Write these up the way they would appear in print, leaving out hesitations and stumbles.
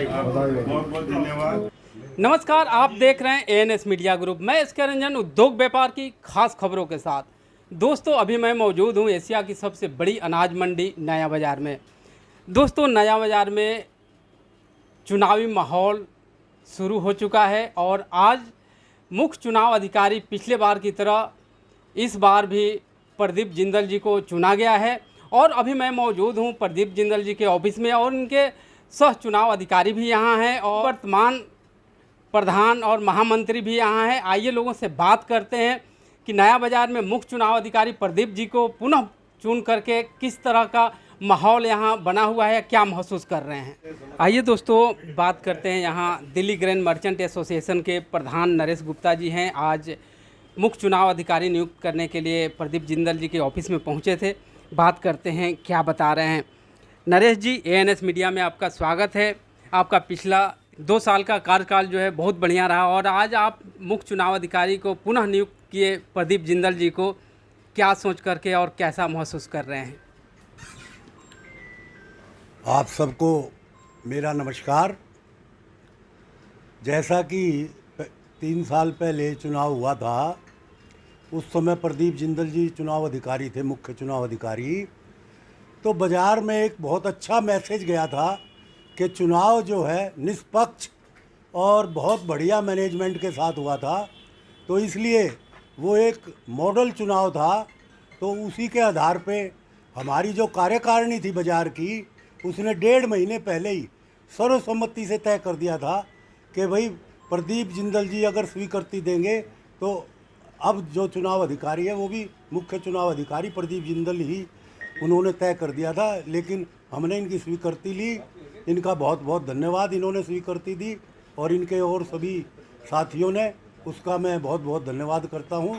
बहुत बहुत धन्यवाद। नमस्कार, आप देख रहे हैं एएनएस मीडिया ग्रुप। मैं एसके रंजन उद्योग व्यापार की खास खबरों के साथ। दोस्तों, अभी मैं मौजूद हूं एशिया की सबसे बड़ी अनाज मंडी नया बाज़ार में। दोस्तों, नया बाज़ार में चुनावी माहौल शुरू हो चुका है और आज मुख्य चुनाव अधिकारी पिछले बार की तरह इस बार भी प्रदीप जिंदल जी को चुना गया है। और अभी मैं मौजूद हूं प्रदीप जिंदल जी के ऑफिस में और उनके सह चुनाव अधिकारी भी यहां हैं और वर्तमान प्रधान और महामंत्री भी यहाँ हैं। आइए लोगों से बात करते हैं कि नया बाज़ार में मुख्य चुनाव अधिकारी प्रदीप जी को पुनः चुन करके किस तरह का माहौल यहाँ बना हुआ है, क्या महसूस कर रहे हैं। आइए दोस्तों बात करते हैं। यहाँ दिल्ली ग्रेन मर्चेंट एसोसिएशन के प्रधान नरेश गुप्ता जी हैं। आज मुख्य चुनाव अधिकारी नियुक्त करने के लिए प्रदीप जिंदल जी के ऑफिस में पहुँचे थे। बात करते हैं क्या बता रहे हैं। नरेश जी, एएनएस मीडिया में आपका स्वागत है। आपका पिछला 2 साल का कार्यकाल जो है बहुत बढ़िया रहा और आज आप मुख्य चुनाव अधिकारी को पुनः नियुक्त किए प्रदीप जिंदल जी को, क्या सोच करके और कैसा महसूस कर रहे हैं। आप सबको मेरा नमस्कार। जैसा कि 3 साल पहले चुनाव हुआ था, उस समय प्रदीप जिंदल जी चुनाव अधिकारी थे, मुख्य चुनाव अधिकारी। तो बाज़ार में एक बहुत अच्छा मैसेज गया था कि चुनाव जो है निष्पक्ष और बहुत बढ़िया मैनेजमेंट के साथ हुआ था। तो इसलिए वो एक मॉडल चुनाव था। तो उसी के आधार पे हमारी जो कार्यकारिणी थी बाज़ार की, उसने 1.5 महीने पहले ही सर्वसम्मति से तय कर दिया था कि भाई प्रदीप जिंदल जी अगर स्वीकृति देंगे तो अब जो चुनाव अधिकारी है वो भी मुख्य चुनाव अधिकारी प्रदीप जिंदल ही उन्होंने तय कर दिया था। लेकिन हमने इनकी स्वीकृति ली। इनका बहुत बहुत धन्यवाद, इन्होंने स्वीकृति दी और इनके और सभी साथियों ने, उसका मैं बहुत बहुत धन्यवाद करता हूं।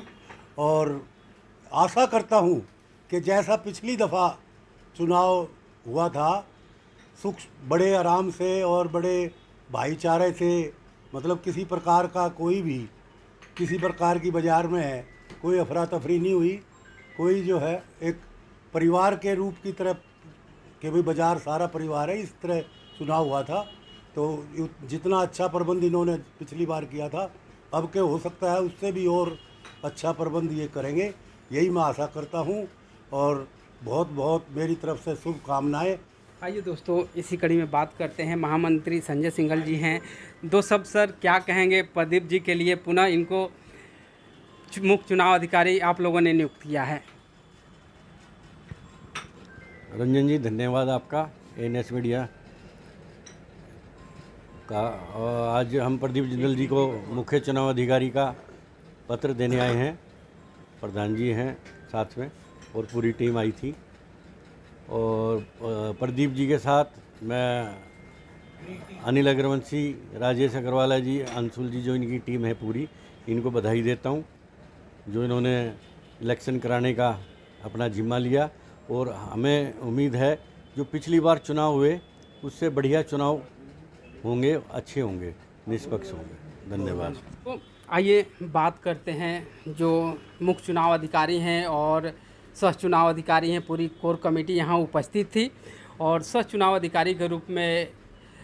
और आशा करता हूं कि जैसा पिछली दफ़ा चुनाव हुआ था, बड़े आराम से और बड़े भाईचारे से, मतलब किसी प्रकार का किसी प्रकार की बाज़ार में कोई अफरा तफरी नहीं हुई। कोई जो है एक परिवार के रूप की तरह कि भाई बाज़ार सारा परिवार है, इस तरह चुनाव हुआ था। तो जितना अच्छा प्रबंध इन्होंने पिछली बार किया था, अब के हो सकता है उससे भी और अच्छा प्रबंध ये करेंगे, यही मैं आशा करता हूँ। और बहुत बहुत मेरी तरफ से शुभकामनाएं। आइए दोस्तों, इसी कड़ी में बात करते हैं। महामंत्री संजय सिंघल जी हैं। 2 शब्द सर क्या कहेंगे प्रदीप जी के लिए, पुनः इनको मुख्य चुनाव अधिकारी आप लोगों ने नियुक्त किया है। रंजन जी, धन्यवाद आपका एएनएस मीडिया का। आज हम प्रदीप जिंदल जी को मुख्य चुनाव अधिकारी का पत्र देने आए हैं। प्रधान जी हैं साथ में और पूरी टीम आई थी। और प्रदीप जी के साथ मैं अनिल अग्रवंशी, राजेश अग्रवाला जी, अंशुल जी, जो इनकी टीम है पूरी, इनको बधाई देता हूँ जो इन्होंने इलेक्शन कराने का अपना जिम्मा लिया। और हमें उम्मीद है जो पिछली बार चुनाव हुए उससे बढ़िया चुनाव होंगे, अच्छे होंगे, निष्पक्ष होंगे। धन्यवाद। तो आइए बात करते हैं जो मुख्य चुनाव अधिकारी हैं और सह चुनाव अधिकारी हैं। पूरी कोर कमेटी यहाँ उपस्थित थी और सह चुनाव अधिकारी के रूप में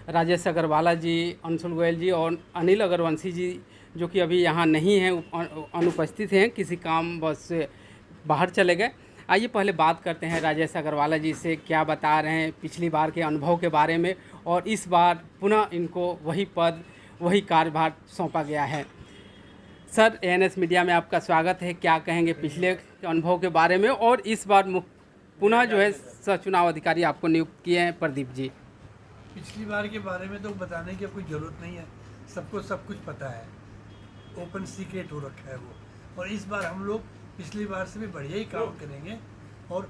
राजेश अग्रवाला जी, अंशुल गोयल जी और अनिल अग्रवंशी जी, जो कि अभी यहाँ नहीं हैं, अनुपस्थित हैं, किसी काम बस बाहर चले गए। आइए पहले बात करते हैं राजेश अग्रवाला जी से, क्या बता रहे हैं पिछली बार के अनुभव के बारे में और इस बार पुनः इनको वही पद, वही कार्यभार सौंपा गया है। सर, एएनएस मीडिया में आपका स्वागत है। क्या कहेंगे पिछले अनुभव के बारे में और इस बार पुनः जो है सह चुनाव अधिकारी आपको नियुक्त किए हैं प्रदीप जी। पिछली बार के बारे में तो बताने की कोई ज़रूरत नहीं है, सबको सब कुछ पता है, ओपन सीक्रेट हो रखा है वो। और इस बार हम लोग पिछली बार से भी बढ़िया ही काम करेंगे और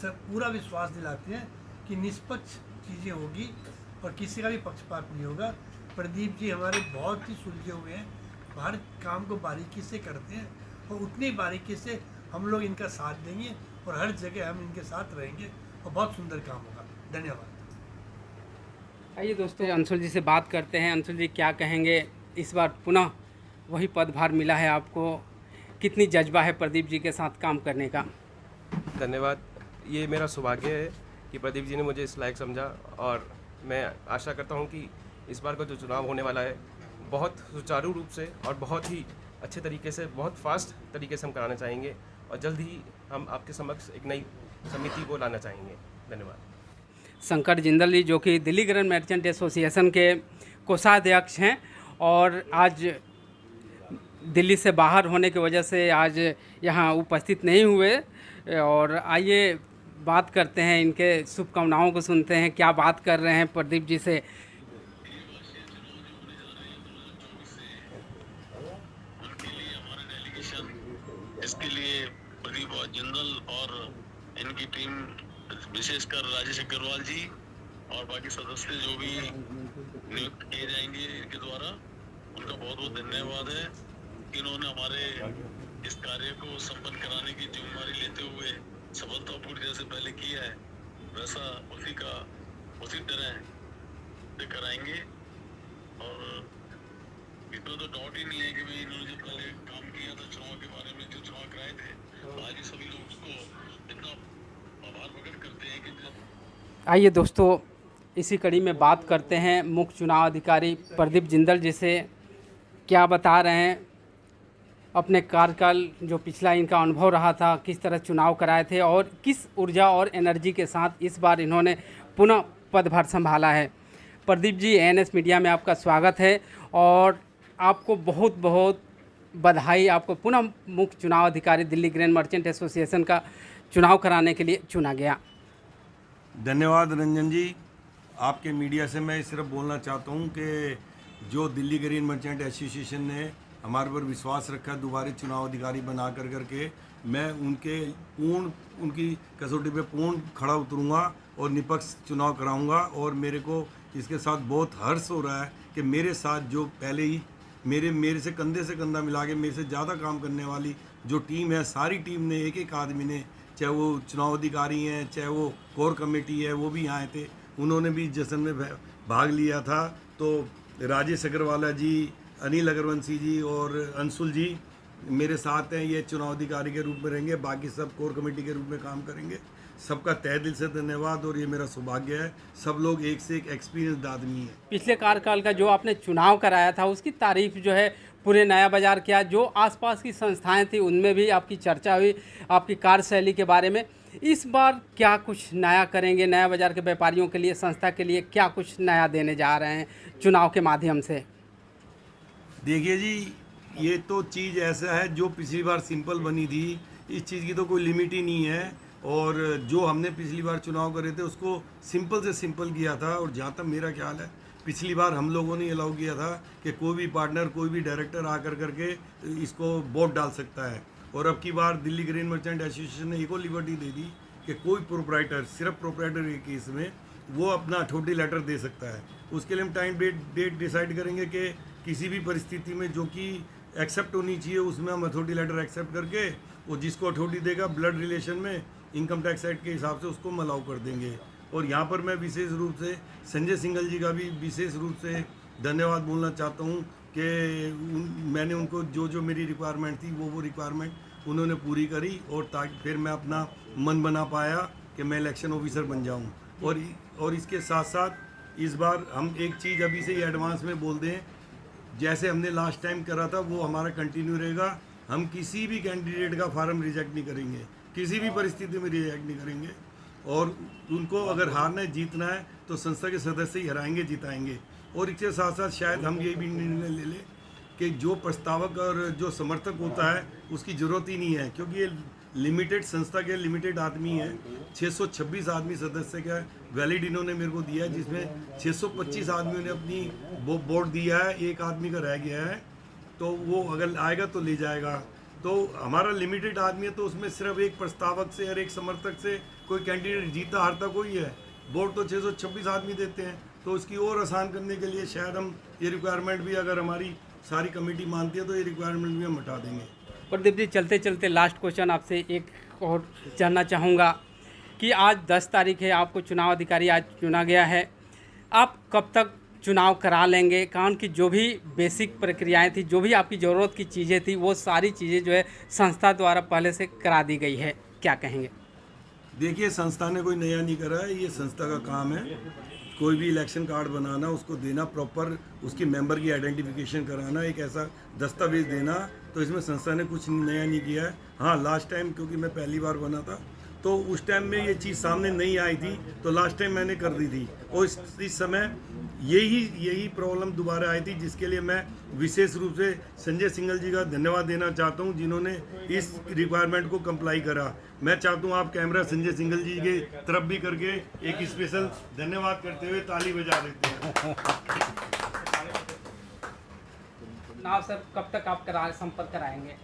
पूरा विश्वास दिलाते हैं कि निष्पक्ष चीज़ें होगी और किसी का भी पक्षपात नहीं होगा। प्रदीप जी हमारे बहुत ही सुलझे हुए हैं, हर काम को बारीकी से करते हैं और उतनी बारीकी से हम लोग इनका साथ देंगे और हर जगह हम इनके साथ रहेंगे और बहुत सुंदर काम होगा। धन्यवाद। आइए दोस्तों, अंशुल जी से बात करते हैं। अंशुल जी, क्या कहेंगे, इस बार पुनः वही पदभार मिला है आपको, कितनी जज्बा है प्रदीप जी के साथ काम करने का? धन्यवाद। ये मेरा सौभाग्य है कि प्रदीप जी ने मुझे इस लायक समझा और मैं आशा करता हूं कि इस बार का जो चुनाव होने वाला है बहुत सुचारू रूप से और बहुत ही अच्छे तरीके से, बहुत फास्ट तरीके से हम कराना चाहेंगे और जल्द ही हम आपके समक्ष एक नई समिति को लाना चाहेंगे। धन्यवाद। शंकर जिंदल जी जो कि दिल्ली ग्रेन मर्चेंट एसोसिएशन के कोषाध्यक्ष हैं और आज दिल्ली से बाहर होने की वजह से आज यहाँ उपस्थित नहीं हुए, और आइए बात करते हैं, इनके शुभकामनाओं को सुनते हैं, क्या बात कर रहे हैं प्रदीप जी से। इसके लिए प्रदीप जिंदल और इनकी टीम, विशेषकर राजेश अग्रवाल जी और बाकी सदस्य जो भी नियुक्त किए जाएंगे इनके द्वारा, उनका बहुत बहुत धन्यवाद है कि इन्होंने हमारे इस कार्य को संपन्न कराने की जिम्मेदारी लेते हुए सफलतापूर्वक जैसे पहले किया है वैसा उसी तरह से कराएंगे। और इसमें तो डाउट ही नहीं है कि भाई इन्होंने जो पहले काम किया था चुनाव के बारे में, जो चुनाव कराए थे, आज ही सभी लोग उसको इतना आभार प्रकट करते हैं कि। आइए दोस्तों, इसी कड़ी में बात करते हैं मुख्य चुनाव अधिकारी प्रदीप जिंदल जी से, क्या बता रहे हैं अपने कार्यकाल, जो पिछला इनका अनुभव रहा था, किस तरह चुनाव कराए थे और किस ऊर्जा और एनर्जी के साथ इस बार इन्होंने पुनः पदभार संभाला है। प्रदीप जी, एएनएस मीडिया में आपका स्वागत है और आपको बहुत बहुत बधाई, आपको पुनः मुख्य चुनाव अधिकारी दिल्ली ग्रेन मर्चेंट एसोसिएशन का चुनाव कराने के लिए चुना गया। धन्यवाद रंजन जी। आपके मीडिया से मैं सिर्फ बोलना चाहता हूं कि जो दिल्ली ग्रेन मर्चेंट एसोसिएशन ने हमारे पर विश्वास रखा दोबारा चुनाव अधिकारी बना करके, मैं उनकी कसौटी पे पूर्ण खड़ा उतरूँगा और निष्पक्ष चुनाव कराऊंगा। और मेरे को इसके साथ बहुत हर्ष हो रहा है कि मेरे साथ जो पहले ही मेरे से कंधे से कंधा मिला के मेरे से ज़्यादा काम करने वाली जो टीम है, सारी टीम ने, एक एक आदमी ने, चाहे वो चुनाव अधिकारी हैं, चाहे वो कोर कमेटी है, वो भी यहाँ आए थे, उन्होंने भी जश्न में भाग लिया था। तो राजेश अग्रवाल जी, अनिल अग्रवंशी जी और अंशुल जी मेरे साथ हैं, ये चुनाव अधिकारी के रूप में रहेंगे, बाकी सब कोर कमेटी के रूप में काम करेंगे। सबका तहे दिल से धन्यवाद और ये मेरा सौभाग्य है। सब लोग एक से एक एक्सपीरियंस्ड आदमी हैं। पिछले कार्यकाल का जो आपने चुनाव कराया था उसकी तारीफ जो है पूरे नया बाजार किया, जो आसपास की संस्थाएं थी उनमें भी आपकी चर्चा हुई, आपकी कार्यशैली के बारे में। इस बार क्या कुछ नया करेंगे, नया बाजार के व्यापारियों के लिए, संस्था के लिए क्या कुछ नया देने जा रहे हैं चुनाव के माध्यम से? देखिए जी, ये तो चीज़ ऐसा है जो पिछली बार सिंपल बनी थी, इस चीज़ की तो कोई लिमिट ही नहीं है। और जो हमने पिछली बार चुनाव करे थे उसको सिंपल से सिंपल किया था। और जहाँ तक मेरा ख्याल है, पिछली बार हम लोगों ने अलाउ किया था कि कोई भी पार्टनर, कोई भी डायरेक्टर आकर करके इसको वोट डाल सकता है। और अब की बार दिल्ली ग्रेन मर्चेंट एसोसिएशन ने एक और लिबर्टी दे दी कि कोई प्रोपराइटर, सिर्फ प्रोपराइटर के केस में वो अपना अथॉरिटी लेटर दे सकता है। उसके लिए हम टाइम डेट डिसाइड करेंगे कि किसी भी परिस्थिति में जो कि एक्सेप्ट होनी चाहिए उसमें हम अथॉरिटी लेटर एक्सेप्ट करके वो जिसको अथॉरिटी देगा ब्लड रिलेशन में इनकम टैक्स एक्ट के हिसाब से उसको हम अलाउ कर देंगे। और यहाँ पर मैं विशेष रूप से संजय सिंघल जी का भी विशेष रूप से धन्यवाद बोलना चाहता हूँ कि मैंने उनको जो मेरी रिक्वायरमेंट थी वो रिक्वायरमेंट उन्होंने पूरी करी, और ताकि फिर मैं अपना मन बना पाया कि मैं इलेक्शन ऑफिसर बन जाऊँ। और इसके साथ साथ इस बार हम एक चीज़ अभी से ही एडवांस में बोल दें, जैसे हमने लास्ट टाइम करा था वो हमारा कंटिन्यू रहेगा। हम किसी भी कैंडिडेट का फार्म रिजेक्ट नहीं करेंगे, किसी भी परिस्थिति में रिजेक्ट नहीं करेंगे। और उनको अगर हारना है, जीतना है तो संस्था के सदस्य ही हराएंगे, जिताएंगे। और इसके साथ साथ शायद हम ये भी निर्णय ले लें कि जो प्रस्तावक और जो समर्थक होता है उसकी ज़रूरत ही नहीं है, क्योंकि ये लिमिटेड संस्था के लिमिटेड आदमी है। 626 आदमी सदस्य का वैलिड इन्होंने मेरे को दिया है, जिसमें 625 आदमियों ने अपनी वोट दिया है, एक आदमी का रह गया है। तो वो अगर आएगा तो ले जाएगा। तो हमारा लिमिटेड आदमी है, तो उसमें सिर्फ एक प्रस्तावक से और एक समर्थक से कोई कैंडिडेट जीता हारता कोई है। वोट तो 626 आदमी देते हैं। तो उसकी और आसान करने के लिए शायद हम ये रिक्वायरमेंट भी, अगर हमारी सारी कमेटी मानती है तो ये रिक्वायरमेंट भी हम हटा देंगे। प्रदीप जी, चलते चलते लास्ट क्वेश्चन आपसे एक और जानना चाहूँगा कि आज 10 तारीख है, आपको चुनाव अधिकारी आज चुना गया है, आप कब तक चुनाव करा लेंगे? कानून की जो भी बेसिक प्रक्रियाएं थी, जो भी आपकी ज़रूरत की चीज़ें थी, वो सारी चीज़ें जो है संस्था द्वारा पहले से करा दी गई है, क्या कहेंगे? देखिए, संस्था ने कोई नया नहीं करा है, ये संस्था का काम है। कोई भी इलेक्शन कार्ड बनाना, उसको देना प्रॉपर, उसकी मेंबर की आइडेंटिफिकेशन कराना, एक ऐसा दस्तावेज देना। तो इसमें संस्था ने कुछ नया नहीं किया है। हाँ, लास्ट टाइम क्योंकि मैं पहली बार बना था तो उस टाइम में ये चीज़ सामने नहीं आई थी, तो लास्ट टाइम मैंने कर दी थी। और इस समय यही प्रॉब्लम दोबारा आई थी, जिसके लिए मैं विशेष रूप से संजय सिंघल जी का धन्यवाद देना चाहता हूं, जिन्होंने इस रिक्वायरमेंट को कंप्लाई करा। मैं चाहता हूं आप कैमरा संजय सिंघल जी के तरफ भी करके एक स्पेशल धन्यवाद करते हुए ताली बजा देते हैं। ना सर, कब तक आप संपर्क कराएंगे?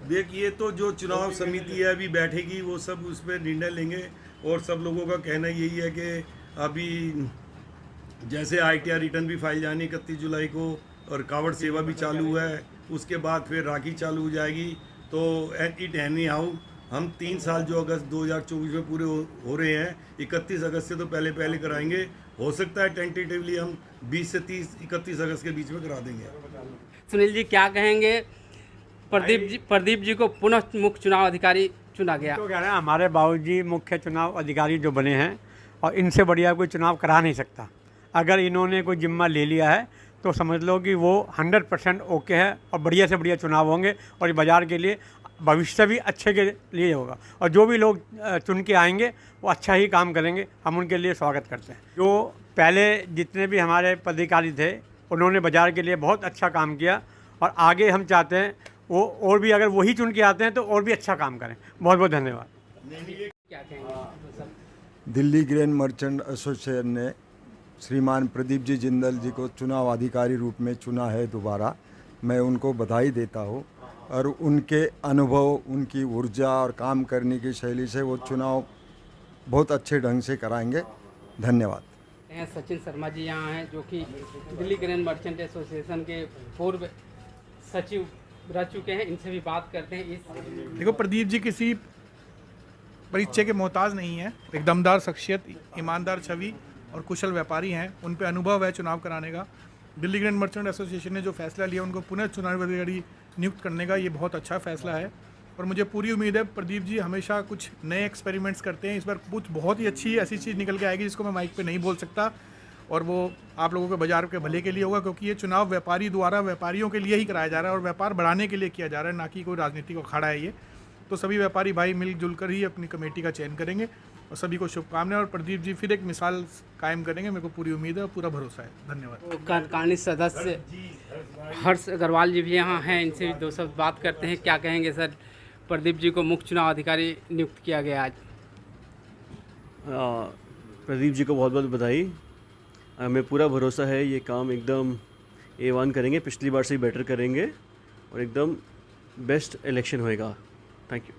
देखिए, तो जो चुनाव समिति है अभी बैठेगी, वो सब उस पर निर्णय लेंगे। और सब लोगों का कहना यही है कि अभी जैसे ITR रिटर्न भी फाइल जानी 31 जुलाई को, और कावड़ सेवा भी चालू है, उसके बाद फिर राखी चालू हो जाएगी। तो इट एनी हाउ हम 3 साल जो अगस्त 2024 में पूरे हो रहे हैं, 31 अगस्त से तो पहले कराएंगे। हो सकता है टेंटेटिवली हम 20 से 31 अगस्त के बीच में करा देंगे। सुनील जी, क्या कहेंगे? प्रदीप जी को पुनः मुख्य चुनाव अधिकारी चुना गया। तो कह रहे हैं हमारे बाबूजी मुख्य चुनाव अधिकारी जो बने हैं, और इनसे बढ़िया कोई चुनाव करा नहीं सकता। अगर इन्होंने कोई जिम्मा ले लिया है तो समझ लो कि वो 100% ओके है, और बढ़िया से बढ़िया चुनाव होंगे, और ये बाज़ार के लिए भविष्य भी अच्छे के लिए होगा। और जो भी लोग चुन के आएंगे वो अच्छा ही काम करेंगे, हम उनके लिए स्वागत करते हैं। जो पहले जितने भी हमारे पदाधिकारी थे, उन्होंने बाज़ार के लिए बहुत अच्छा काम किया, और आगे हम चाहते हैं वो और भी अगर वही चुन के आते हैं तो और भी अच्छा काम करें। बहुत बहुत धन्यवाद। क्या कहेंगे? दिल्ली ग्रेन मर्चेंट एसोसिएशन ने श्रीमान प्रदीप जी जिंदल जी को चुनाव अधिकारी रूप में चुना है दोबारा। मैं उनको बधाई देता हूँ, और उनके अनुभव, उनकी ऊर्जा और काम करने की शैली से वो चुनाव बहुत अच्छे ढंग से कराएंगे। धन्यवाद। सचिन शर्मा जी यहाँ हैं, जो कि दिल्ली ग्रेन मर्चेंट एसोसिएशन के पूर्व सचिव रह चुके हैं। इनसे भी बात करते हैं। देखो, प्रदीप जी किसी परिचय के मोहताज नहीं है। एक दमदार शख्सियत, ईमानदार छवि और कुशल व्यापारी हैं। उन पे अनुभव है चुनाव कराने का। दिल्ली ग्रेन मर्चेंट एसोसिएशन ने जो फैसला लिया उनको पुनः चुनाव अधिकारी नियुक्त करने का, ये बहुत अच्छा फैसला है। और मुझे पूरी उम्मीद है, प्रदीप जी हमेशा कुछ नए एक्सपेरिमेंट्स करते हैं। इस बार कुछ बहुत ही अच्छी ऐसी चीज़ निकल के आएगी जिसको मैं माइक पे नहीं बोल सकता, और वो आप लोगों के बाज़ार के भले के लिए होगा, क्योंकि ये चुनाव व्यापारी द्वारा व्यापारियों के लिए ही कराया जा रहा है, और व्यापार बढ़ाने के लिए किया जा रहा है, ना कि कोई राजनीतिक अखाड़ा है ये। तो सभी व्यापारी भाई मिलजुल कर ही अपनी कमेटी का चयन करेंगे, और सभी को शुभकामनाएं। और प्रदीप जी फिर एक मिसाल कायम करेंगे, मेरे को पूरी उम्मीद है और पूरा भरोसा है। धन्यवाद। कार्यकारिणी सदस्य हर्ष अग्रवाल जी भी यहाँ हैं, इनसे भी दो शब्द बात करते हैं। क्या कहेंगे सर, प्रदीप जी को मुख्य चुनाव अधिकारी नियुक्त किया गया आज? प्रदीप जी को बहुत बहुत बधाई। हमें पूरा भरोसा है ये काम एकदम A1 करेंगे, पिछली बार से ही बेटर करेंगे, और एकदम बेस्ट इलेक्शन होएगा। Thank you.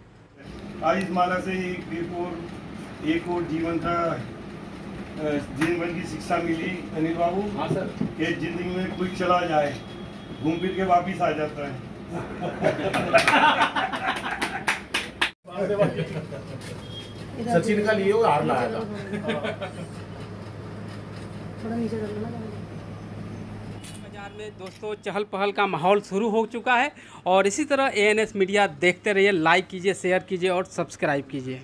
आज इस माला से एक और जीवन का जीवन की शिक्षा मिली अनिल बाबू। हाँ सर। कि जिंदगी में कोई चला जाए, घूम फिर के वापिस आ जाता है। सचिन का लिए हार लाया था। बाजार में दोस्तों चहल पहल का माहौल शुरू हो चुका है, और इसी तरह ANS मीडिया देखते रहिए, लाइक कीजिए, शेयर कीजिए और सब्सक्राइब कीजिए।